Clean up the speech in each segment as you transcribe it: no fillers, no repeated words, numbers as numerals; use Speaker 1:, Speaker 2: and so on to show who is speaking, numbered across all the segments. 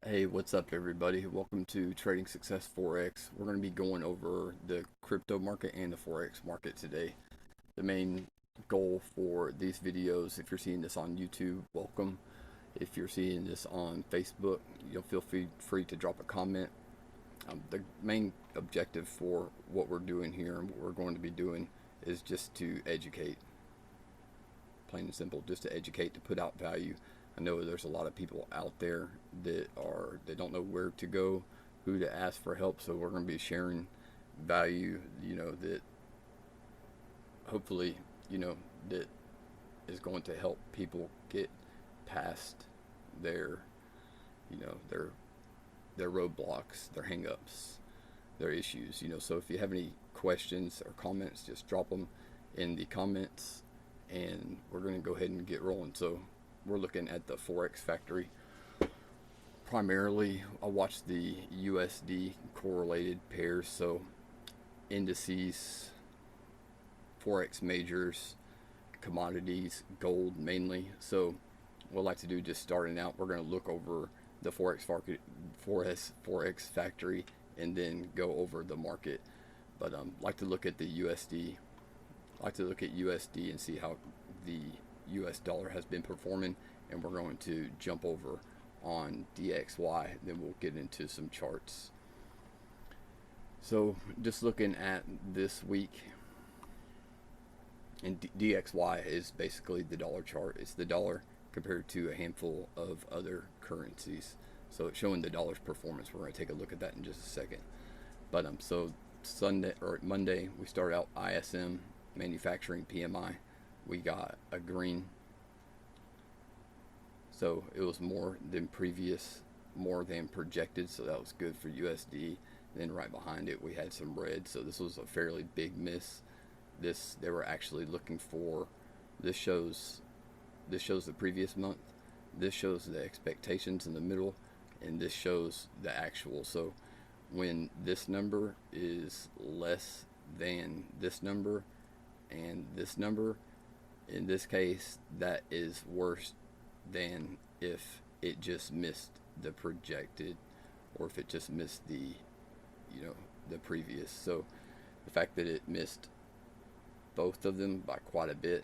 Speaker 1: Hey, what's up, everybody? Welcome to Trading Success Forex. We're going to be going over the crypto market and the Forex market today. The main goal for these videos, if you're seeing this on YouTube, welcome. If you're seeing this on Facebook, you'll feel free to drop a comment. The main objective for what we're doing here and what we're going to be doing is just to educate, plain and simple, just to educate, to put out value. I know there's a lot of people out there that don't know where to go, who to ask for help. So we're going to be sharing value, that hopefully, that is going to help people get past their, you know, their their roadblocks, their hangups, their issues. So if you have any questions or comments, just drop them in the comments, and we're going to go ahead and get rolling. So we're looking at the Forex factory. Primarily, I watch the USD correlated pairs, so indices, Forex majors, commodities, gold mainly. So what I like to do, just starting out, we're going to look over the Forex factory and then go over the market. But like to look at the USD. Like to look at USD and see how the US dollar has been performing, and we're going to jump over on DXY, then we'll get into some charts. So just looking at this week, and DXY is basically the dollar chart. It's the dollar compared to a handful of other currencies. So it's showing the dollar's performance. We're going to take a look at that in just a second. But so Sunday or Monday, we start out ISM manufacturing PMI. We got a green. So it was more than previous, more than projected. So that was good for USD. Then right behind it, we had some red. So this was a fairly big miss. They were actually looking for. This shows the previous month. This shows the expectations in the middle, and this shows the actual. So when this number is less than this number and this number, in this case, that is worse than if it just missed the projected, or if it just missed the previous. So the fact that it missed both of them by quite a bit.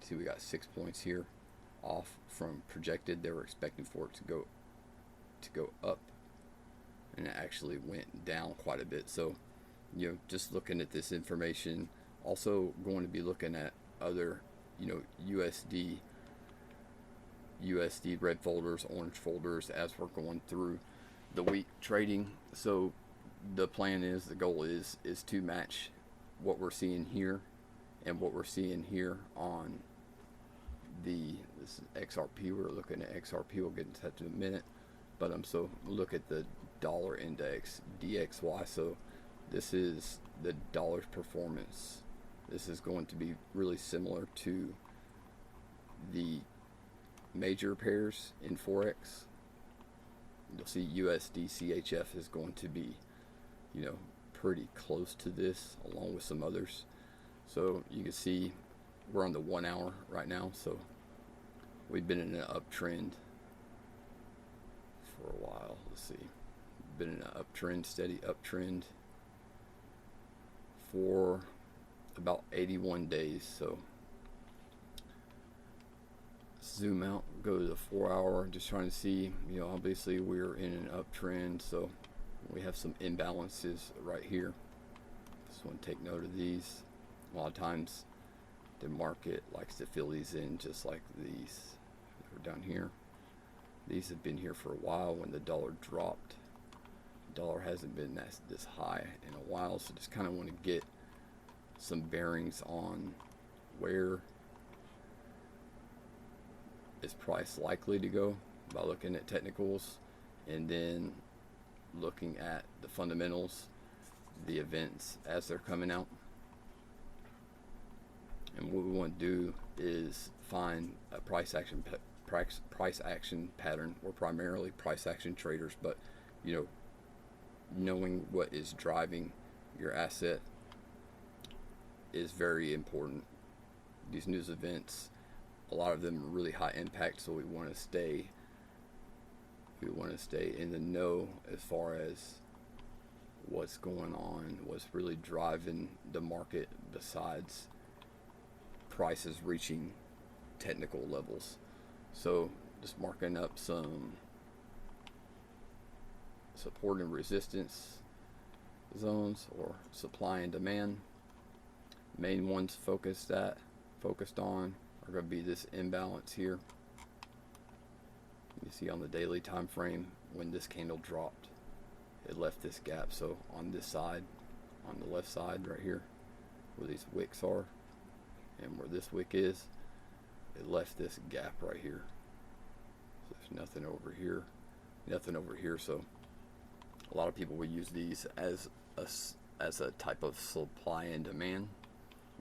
Speaker 1: See, we got 6 points here off from projected. They were expecting for it to go up, and it actually went down quite a bit. So just looking at this information, also going to be looking at other USD red folders, orange folders, as we're going through the week trading. So the goal is to match what we're seeing here and what we're seeing here on this is XRP. We're looking at XRP. We'll get into that in a minute. But so look at the dollar index, DXY. So this is the dollar's performance. This is going to be really similar to the major pairs in Forex. You'll see USD CHF is going to be, pretty close to this, along with some others. So you can see we're on the 1 hour right now. So we've been in an uptrend for a while. Let's see. Been in an uptrend, steady uptrend for about 81 days. So zoom out, go to the 4 hour, just trying to see, obviously we're in an uptrend. So we have some imbalances right here. Just want to take note of these. A lot of times the market likes to fill these in, just like these. We're down here. These have been here for a while. When the dollar dropped, the dollar hasn't been this high in a while. So just kind of want to get some bearings on where is price likely to go by looking at technicals, and then looking at the fundamentals, the events as they're coming out. And what we want to do is find a price action pattern. We're primarily price action traders, but knowing what is driving your asset is very important. These news events, a lot of them are really high impact, so we want to stay We want to stay in the know as far as what's going on, what's really driving the market besides prices reaching technical levels. So just marking up some support and resistance zones, or supply and demand. Main ones focused on are going to be this imbalance here. You see on the daily time frame when this candle dropped, it left this gap. So on this side, on the left side right here, where these wicks are and where this wick is, it left this gap right here. So there's nothing over here, nothing over here. So a lot of people will use these as a type of supply and demand.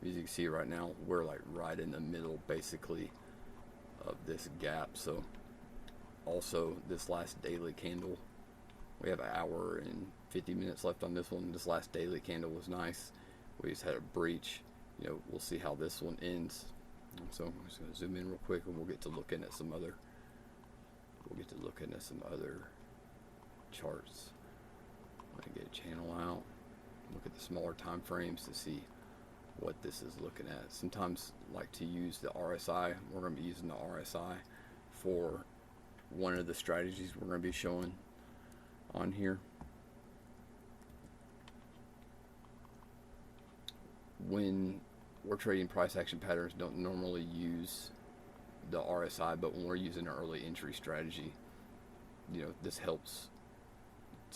Speaker 1: As you can see right now, we're like right in the middle basically of this gap. So also this last daily candle, we have an hour and 50 minutes left on this one. This last daily candle was nice. We just had a breach. We'll see how this one ends. So I'm just going to zoom in real quick, and we'll get to looking at some other charts. I'm going to get a channel out, look at the smaller time frames to see what this is looking at. Sometimes like to use the RSI. We're going to be using the RSI for one of the strategies we're going to be showing on here. When we're trading price action patterns, don't normally use the RSI, but when we're using an early entry strategy, this helps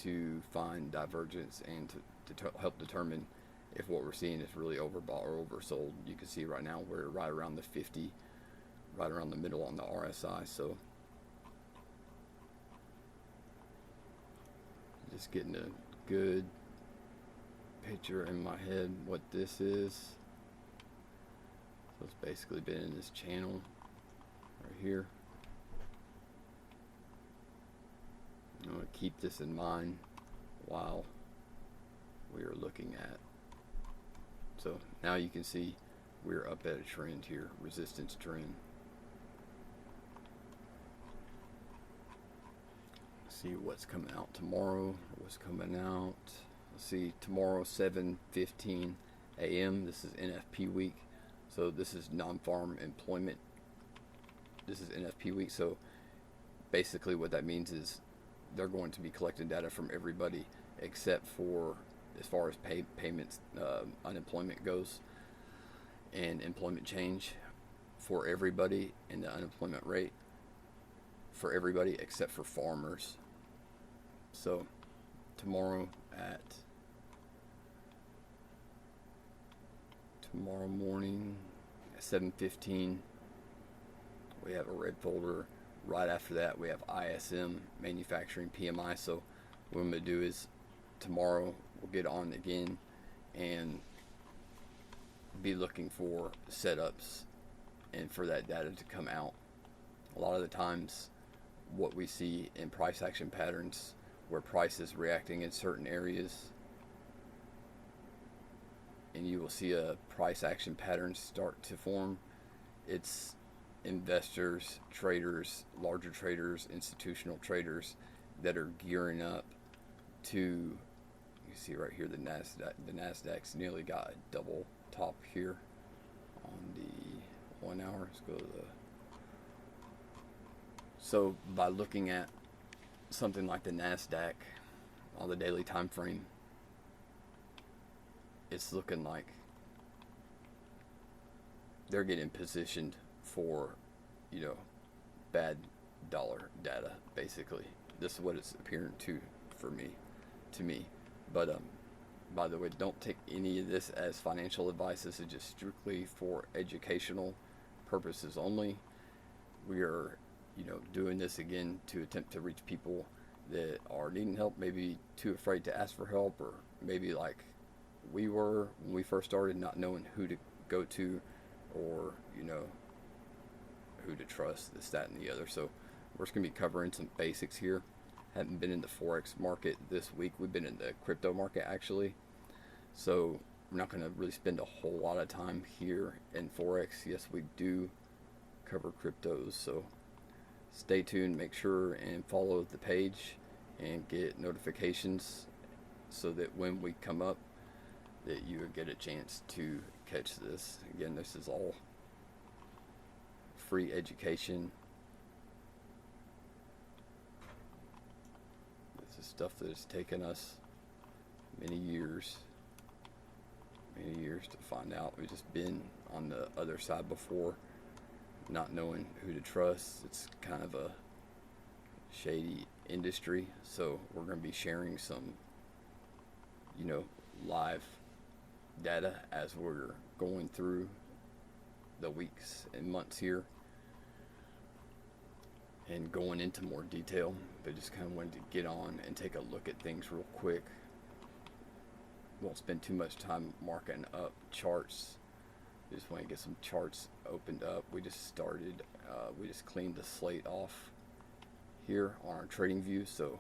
Speaker 1: to find divergence and to help determine if what we're seeing is really overbought or oversold. You can see right now we're right around the 50, right around the middle on the RSI. So just getting a good picture in my head what this is. So it's basically been in this channel right here. I'm going to keep this in mind while we are looking at. So now you can see we're up at a trend here, resistance trend. See what's coming out tomorrow. What's coming out? Let's see, tomorrow 7:15 a.m. This is NFP week. So this is non-farm employment. This is NFP week. So basically what that means is they're going to be collecting data from everybody except for as far as payments, unemployment goes, and employment change for everybody, and the unemployment rate for everybody except for farmers. So tomorrow morning at 7:15 we have a red folder. Right after that we have ISM, manufacturing PMI. So what I'm going to do is tomorrow we'll get on again and be looking for setups and for that data to come out. A lot of the times what we see in price action patterns, where price is reacting in certain areas, and you will see a price action pattern start to form, it's investors, traders, larger traders, institutional traders that are gearing up to, you see right here, the Nasdaq's nearly got a double top here on the 1 hour. Let's go to the, so by looking at something like the Nasdaq on the daily time frame, it's looking like they're getting positioned for, bad dollar data, basically. This is what it's appearing to me. But by the way, don't take any of this as financial advice. This is just strictly for educational purposes only. We are, doing this again to attempt to reach people that are needing help, maybe too afraid to ask for help, or maybe like we were when we first started, not knowing who to go to, or who to trust, this, that, and the other. So we're just going to be covering some basics here. Haven't been in the Forex market this week. We've been in the crypto market actually. So we're not going to really spend a whole lot of time here in Forex. Yes, we do cover cryptos. So stay tuned, make sure and follow the page and get notifications so that when we come up that you would get a chance to catch this. Again, this is all free education. This is stuff that has taken us many years to find out. We've just been on the other side before, not knowing who to trust. It's kind of a shady industry, so we're going to be sharing some, live data as we're going through the weeks and months here and going into more detail. But just kind of wanted to get on and take a look at things real quick. Won't spend too much time marking up charts. Just want to get some charts opened up. We just started, we just cleaned the slate off here on our trading view. So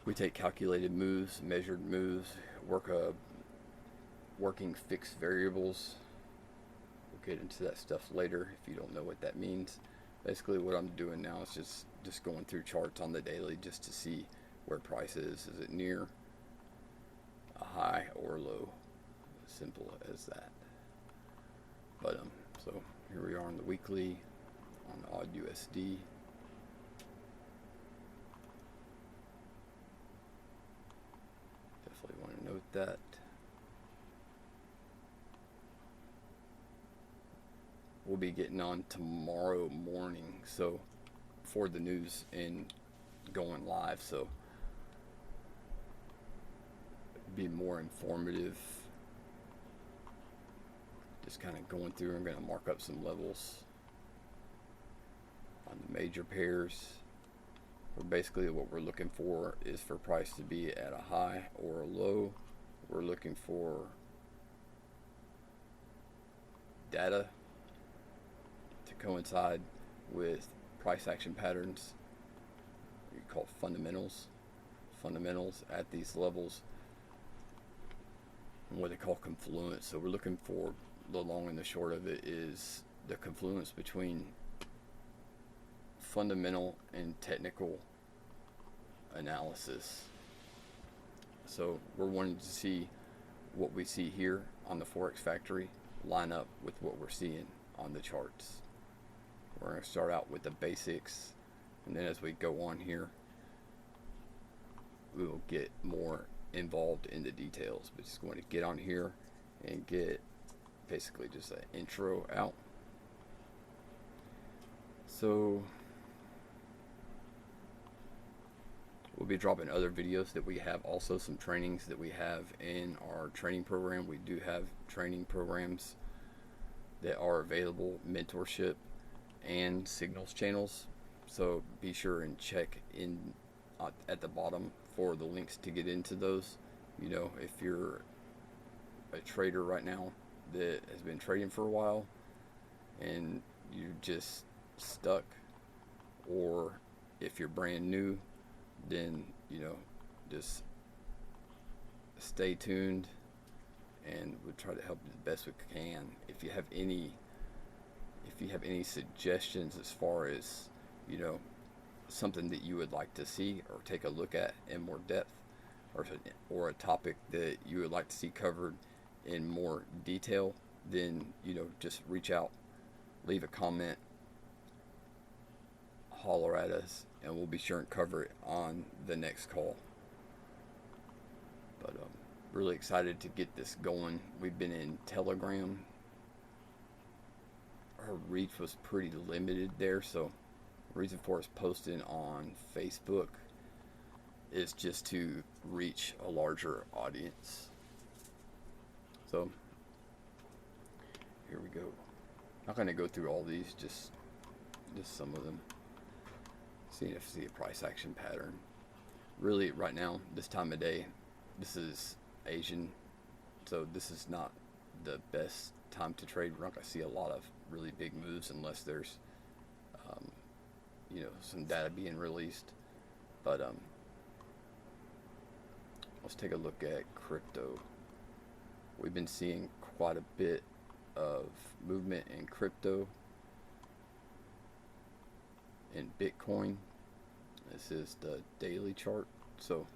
Speaker 1: we take calculated moves, measured moves, working fixed variables. We'll get into that stuff later if you don't know what that means. Basically what I'm doing now is just going through charts on the daily just to see where price is. Is it near a high or low? Simple as that. But so here we are on the weekly on odd USD. Definitely want to note that. We'll be getting on tomorrow morning, so for the news and going live, so be more informative. Just kind of going through. I'm going to mark up some levels on the major pairs. Where basically what we're looking for is for price to be at a high or a low. We're looking for data to coincide with price action patterns. We call fundamentals at these levels, and what they call confluence. So we're looking for, the long and the short of it is the confluence between fundamental and technical analysis. So we're wanting to see what we see here on the Forex Factory line up with what we're seeing on the charts. We're going to start out with the basics, and then as we go on here we will get more involved in the details. But just going to get on here and get basically just an intro out. So we'll be dropping other videos that we have, also some trainings that we have in our training program. We do have training programs that are available, mentorship and signals channels. So be sure and check in at the bottom for the links to get into those. If you're a trader right now that has been trading for a while and you're just stuck, or if you're brand new, then just stay tuned and we'll try to help you the best we can. If you have any suggestions as far as something that you would like to see or take a look at in more depth, or a topic that you would like to see covered in more detail, then just reach out, leave a comment, holler at us, and we'll be sure and cover it on the next call. But really excited to get this going. We've been in Telegram. Our reach was pretty limited there, so the reason for us posting on Facebook is just to reach a larger audience. So here we go. Not going to go through all these, just some of them. See a price action pattern. Really, right now, this time of day, this is Asian, so this is not the best time to trade. We're not going to see a lot of really big moves unless there's some data being released. But let's take a look at crypto. We've been seeing quite a bit of movement in crypto and Bitcoin. This is the daily chart. So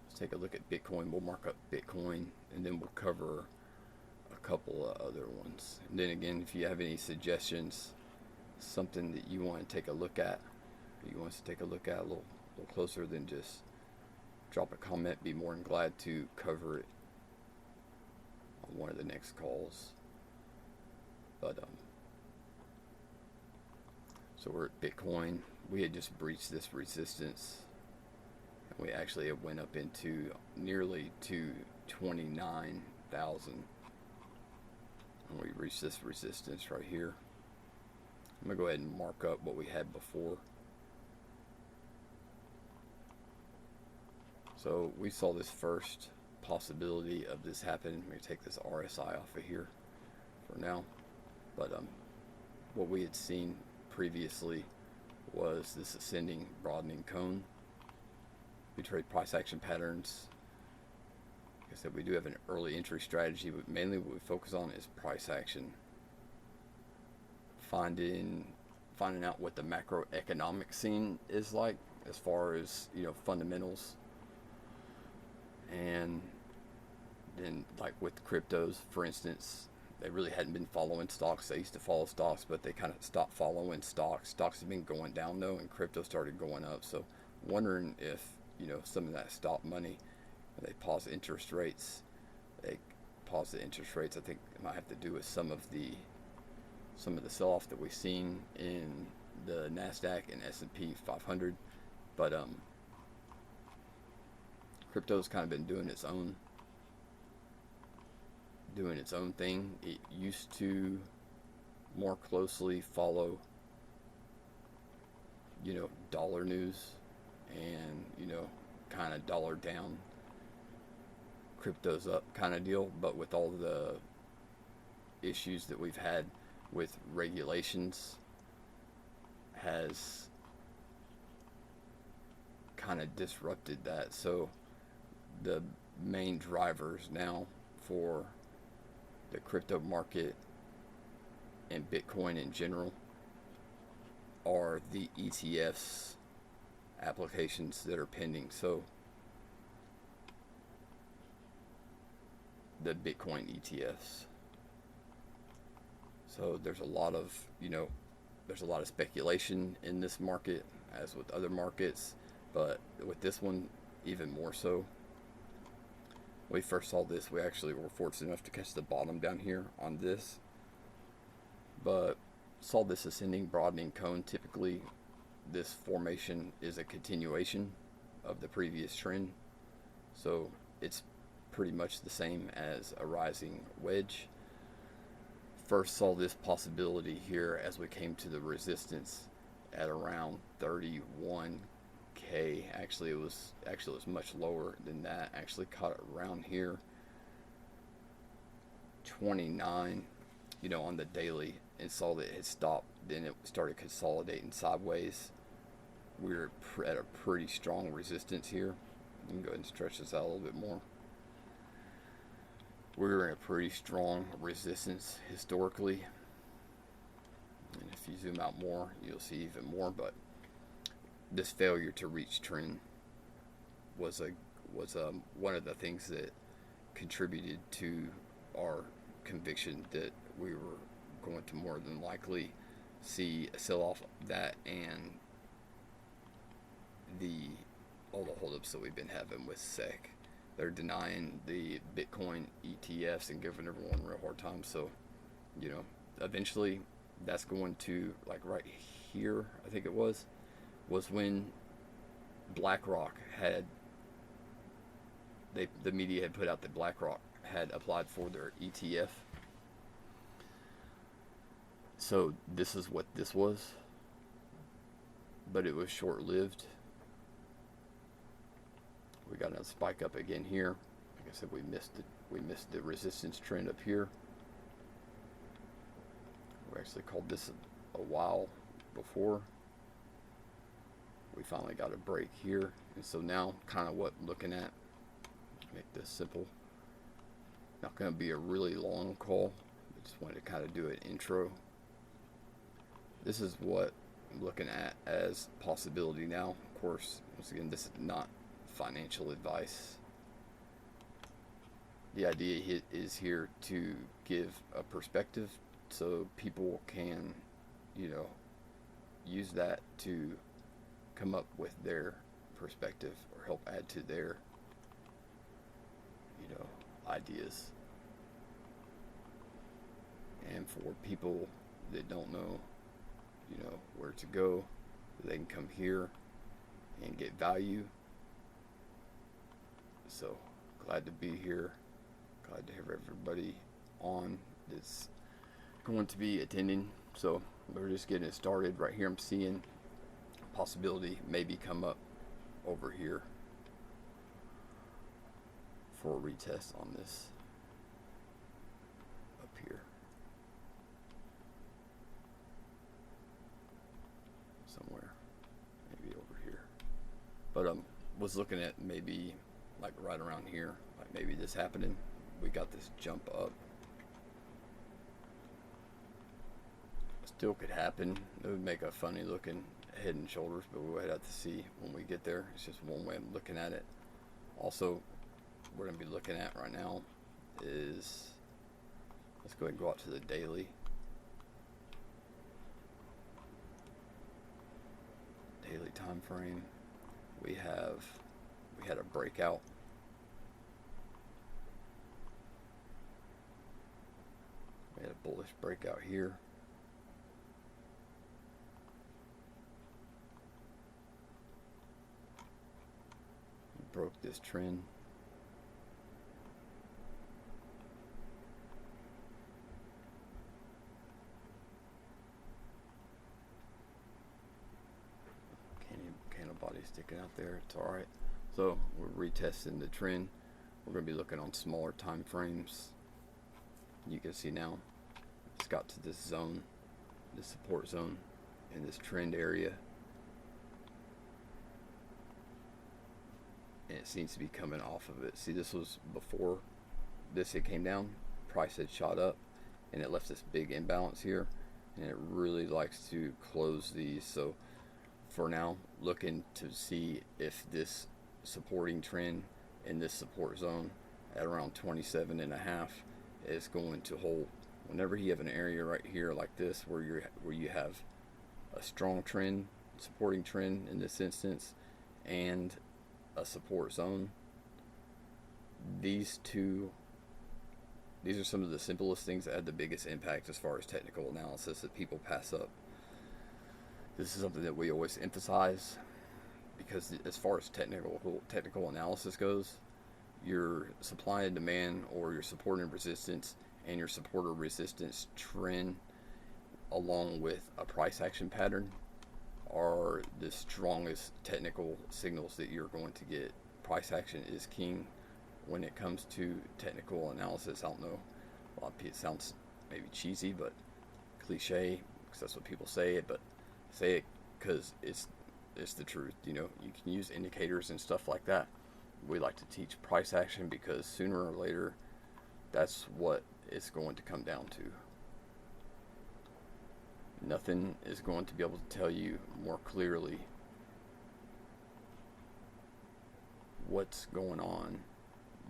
Speaker 1: let's take a look at Bitcoin. We'll mark up Bitcoin and then we'll cover a couple of other ones. And then again, if you have any suggestions, something that you want to take a look at, you want us to take a look at a little closer, than just drop a comment. Be more than glad to cover it on one of the next calls. But so we're at Bitcoin. We had just breached this resistance, and we actually have went up into nearly to 29,000, and we reached this resistance right here. I'm gonna go ahead and mark up what we had before. So we saw this first possibility of this happening. I'm gonna take this RSI off of here for now, but what we had seen previously was this ascending broadening cone. We trade price action patterns. Like I said, we do have an early entry strategy, but mainly what we focus on is price action. Finding out what the macroeconomic scene is like as far as, you know, fundamentals. And then, like with cryptos, for instance, they really hadn't been following stocks. They used to follow stocks, but they kind of stopped following stocks. Stocks have been going down though, and crypto started going up. So wondering if, you know, some of that stopped money, they pause interest rates. They pause the interest rates. I think it might have to do with some of the sell-off that we've seen in the NASDAQ and S&P 500. But crypto's kind of been doing its own thing. It used to more closely follow, you know, dollar news and, you know, kind of dollar down, crypto's up kind of deal. But with all the issues that we've had with regulations, has kind of disrupted that. So the main drivers now for the crypto market and Bitcoin in general are the ETFs applications that are pending. So the Bitcoin ETFs. So there's a lot of, you know, there's a lot of speculation in this market, as with other markets, but with this one even more so. When we first saw this, we actually were fortunate enough to catch the bottom down here on this, but saw this ascending broadening cone. Typically this formation is a continuation of the previous trend, so it's pretty much the same as a rising wedge. First saw this possibility here as we came to the resistance at around 31k. Actually it was much lower than that. Actually caught it around here, 29, you know, on the daily, and saw that it had stopped. Then it started consolidating sideways. We're at a pretty strong resistance here. You can go ahead and stretch this out a little bit more. We're in a pretty strong resistance historically, and if you zoom out more, you'll see even more. But this failure to reach trend was one of the things that contributed to our conviction that we were going to more than likely see a sell-off of that, and all the holdups that we've been having with SEC. They're denying the Bitcoin ETFs and giving everyone a real hard time. So, you know, eventually that's going to, like right here, I think it was when BlackRock had, the media had put out that BlackRock had applied for their ETF. So this is what this was, but it was short-lived. We got another spike up again here. Like I said, we missed the resistance trend up here. We actually called this a while before. We finally got a break here, and so now kind of what looking at, make this simple. Not going to be a really long call. Just wanted to kind of do an intro. This is what I'm looking at as possibility now. Of course, once again, this is not financial advice. The idea is here to give a perspective so people can, use that to come up with their perspective or help add to their, ideas. And for people that don't know, where to go, they can come here and get value. So glad to be here. Glad to have everybody on that's going to be attending. So we're just getting it started right here. I'm seeing possibility maybe come up over here for a retest on this up here somewhere, maybe over here. But was looking at maybe like right around here, like maybe this happening. We got this jump up. Still could happen. It would make a funny looking head and shoulders, but we would have to see when we get there. It's just one way of looking at it. Also, we're going to be looking at right now is, let's go ahead and go out to the daily. Daily time frame. We had a breakout. We had a bullish breakout here. We broke this trend. Candle body sticking out there. It's all right. So we're retesting the trend. We're going to be looking on smaller time frames. You can see now it's got to this zone, this support zone in this trend area, and it seems to be coming off of it. See, this was before this, it came down, price had shot up, and it left this big imbalance here, and it really likes to close these. So for now, looking to see if this supporting trend in this support zone at around 27.5 is going to hold. Whenever you have an area right here like this where you have a strong trend, supporting trend in this instance, and a support zone, these are some of the simplest things that had the biggest impact as far as technical analysis that people pass up. This is something that we always emphasize, because as far as technical analysis goes, your supply and demand, or your support and resistance, and your support or resistance trend, along with a price action pattern, are the strongest technical signals that you're going to get. Price action is king when it comes to technical analysis. I don't know, a lot of people, it sounds maybe cheesy, but cliche, because that's what people say it, but say it because it's the truth. You can use indicators and stuff like that. We like to teach price action because sooner or later, that's what it's going to come down to. Nothing is going to be able to tell you more clearly what's going on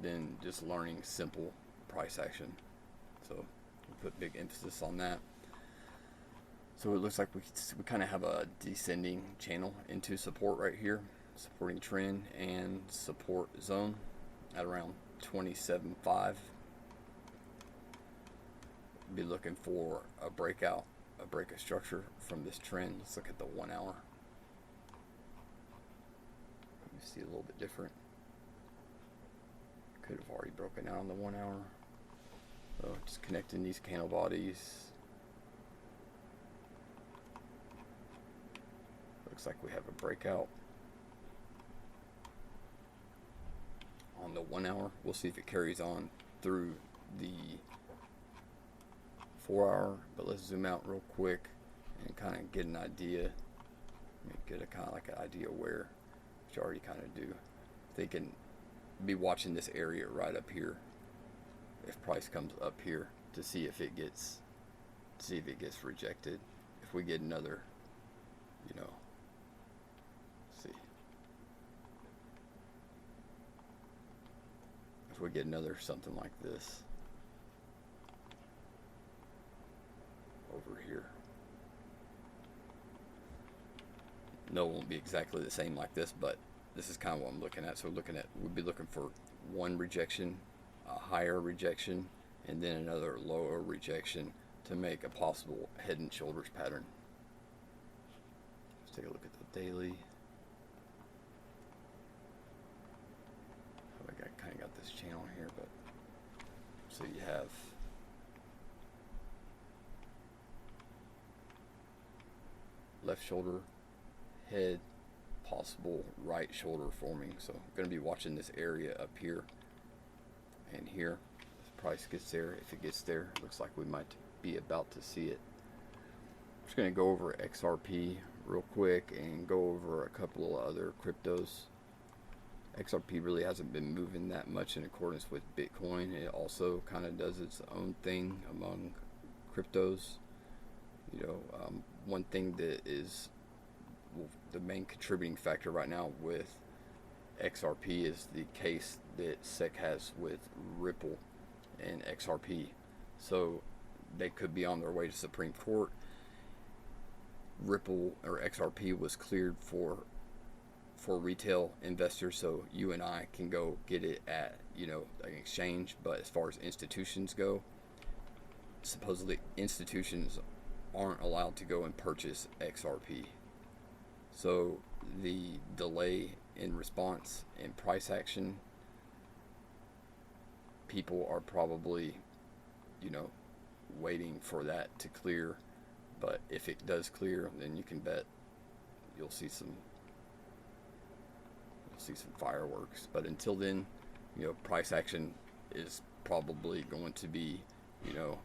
Speaker 1: than just learning simple price action. So we put big emphasis on that. So it looks like we kind of have a descending channel into support right here, supporting trend and support zone at around 27.5. Be looking for a breakout, a break of structure from this trend. Let's look at the 1 hour. You see a little bit different. Could have already broken out on the 1 hour. So just connecting these candle bodies. Looks like we have a breakout on the 1 hour. We'll see if it carries on through the 4 hour, but let's zoom out real quick and kind of get an idea. Get a kind of like an idea where, which you already kind of do. They can be watching this area right up here. If price comes up here, to see if it gets rejected. If we get another, you know, see, if we get another something like this over here. No, it won't be exactly the same like this, but this is kind of what I'm looking at. So we'd be looking for one rejection, a higher rejection, and then another lower rejection to make a possible head and shoulders pattern. Let's take a look at the daily. I kind of got this channel here, but so you have left shoulder, head, possible right shoulder forming. So I'm going to be watching this area up here and here. If the price gets there, if it gets there, looks like we might be about to see it. I'm just going to go over XRP real quick and go over a couple of other cryptos. XRP really hasn't been moving that much in accordance with Bitcoin. It also kind of does its own thing among cryptos. You know, one thing that is the main contributing factor right now with XRP is the case that SEC has with Ripple and XRP. So they could be on their way to Supreme Court. Ripple or XRP was cleared for retail investors, so you and I can go get it at, you know, an exchange. But as far as institutions go, supposedly institutions aren't allowed to go and purchase XRP. So the delay in response and price action, people are probably, you know, waiting for that to clear. But if it does clear, then you can bet you'll see some fireworks. But until then, you know, price action is probably going to be, you know,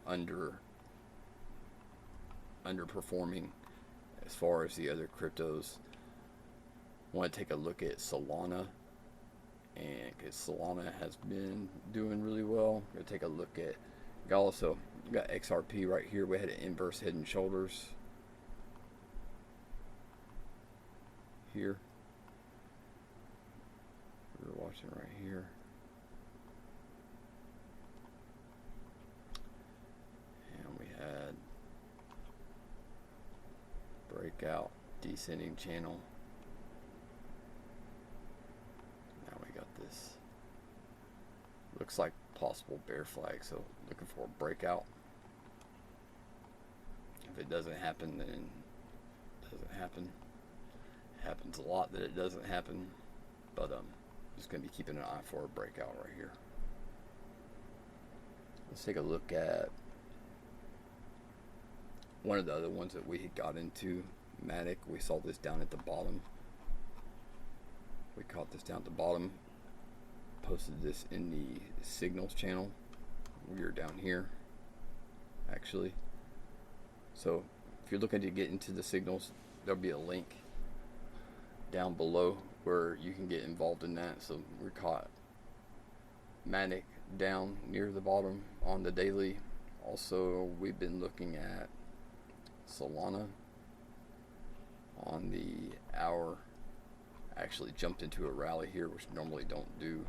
Speaker 1: underperforming as far as the other cryptos. I want to take a look at Solana, and because Solana has been doing really well. I'm going to take a look at Gala. So we got XRP right here. We had an inverse head and shoulders here. We're watching right here. And we had breakout descending channel. Now we got this. Looks like possible bear flag, so looking for a breakout. If it doesn't happen, then it doesn't happen. It happens a lot that it doesn't happen, but just going to be keeping an eye for a breakout right here. Let's take a look at one of the other ones that we had got into, Matic. We saw this down at the bottom. We caught this down at the bottom. Posted this in the signals channel. We are down here, actually. So if you're looking to get into the signals, there'll be a link down below where you can get involved in that. So we caught Matic down near the bottom on the daily. Also, we've been looking at Solana on the hour. Actually jumped into a rally here, which normally don't do,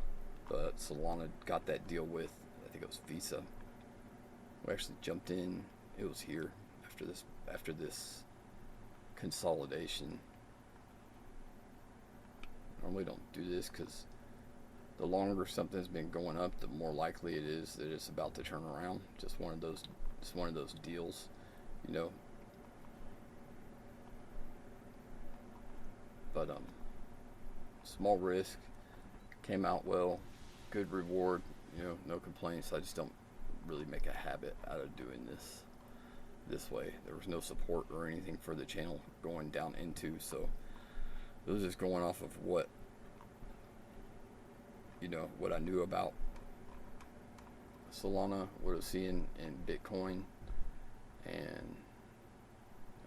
Speaker 1: but Solana got that deal with, I think it was Visa. We actually jumped in. It was here after this consolidation. Normally don't do this because the longer something's been going up, the more likely it is that it's about to turn around. Just one of those deals, you know. But small risk, came out well, good reward, you know, no complaints. I just don't really make a habit out of doing this way. There was no support or anything for the channel going down into, so it was just going off of what, you know, what I knew about Solana, what I was seeing in Bitcoin, and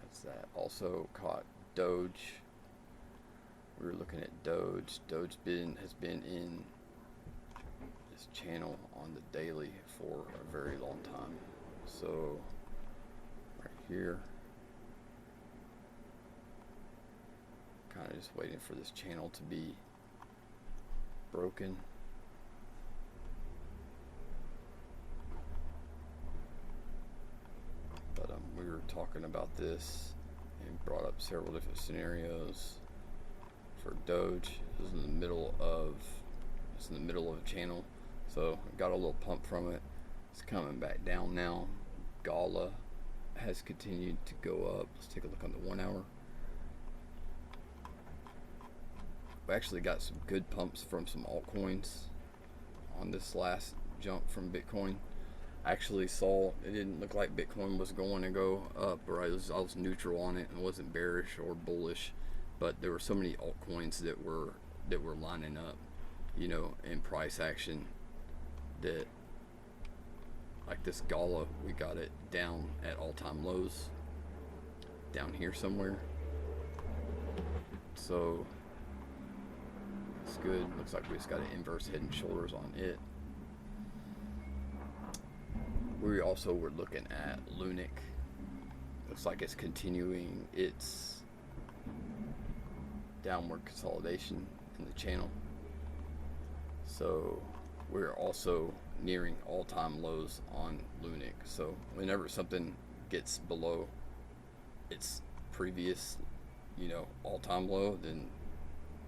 Speaker 1: that's that. Also caught Doge. We were looking at Doge. Doge has been in this channel on the daily for a very long time. So right here, kind of just waiting for this channel to be broken. But we were talking about this and brought up several different scenarios for Doge. This is in the middle of a channel, so I got a little pump from it. It's coming back down now. Gala has continued to go up. Let's take a look on the 1 hour. We actually got some good pumps from some altcoins on this last jump from Bitcoin. I actually saw it didn't look like Bitcoin was going to go up, or I was neutral on it and wasn't bearish or bullish, but there were so many altcoins that were lining up, you know, in price action, that like this Gala, we got it down at all-time lows down here somewhere. So it's good. Looks like we just got an inverse head and shoulders on it. We also were looking at Lunic. Looks like it's continuing its downward consolidation in the channel. So we're also nearing all-time lows on Lunic. So whenever something gets below its previous, you know, all-time low, then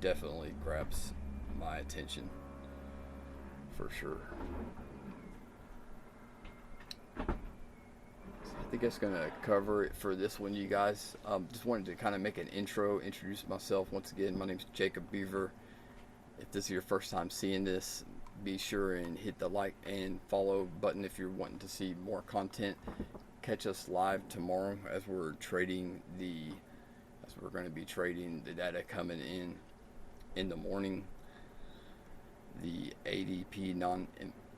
Speaker 1: definitely grabs my attention for sure. I think that's going to cover it for this one, you guys. Just wanted to kind of make an intro, introduce myself once again. My name is Jacob Beaver. If this is your first time seeing this, be sure and hit the like and follow button if you're wanting to see more content. Catch us live tomorrow as we're going to be trading the data coming in the morning. The ADP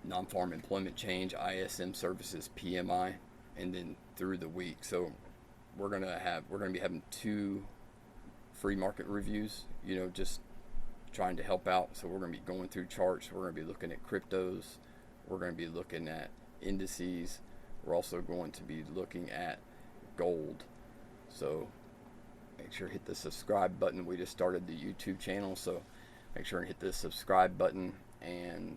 Speaker 1: non-farm employment change, ISM services PMI, and then through the week. So we're gonna be having 2 free market reviews, you know, just trying to help out. So we're gonna be going through charts, we're gonna be looking at cryptos, we're gonna be looking at indices, we're also going to be looking at gold. So make sure to hit the subscribe button. We just started the YouTube channel, so make sure and hit the subscribe button, and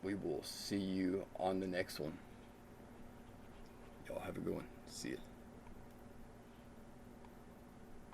Speaker 1: we will see you on the next one. Y'all have a good one. See you.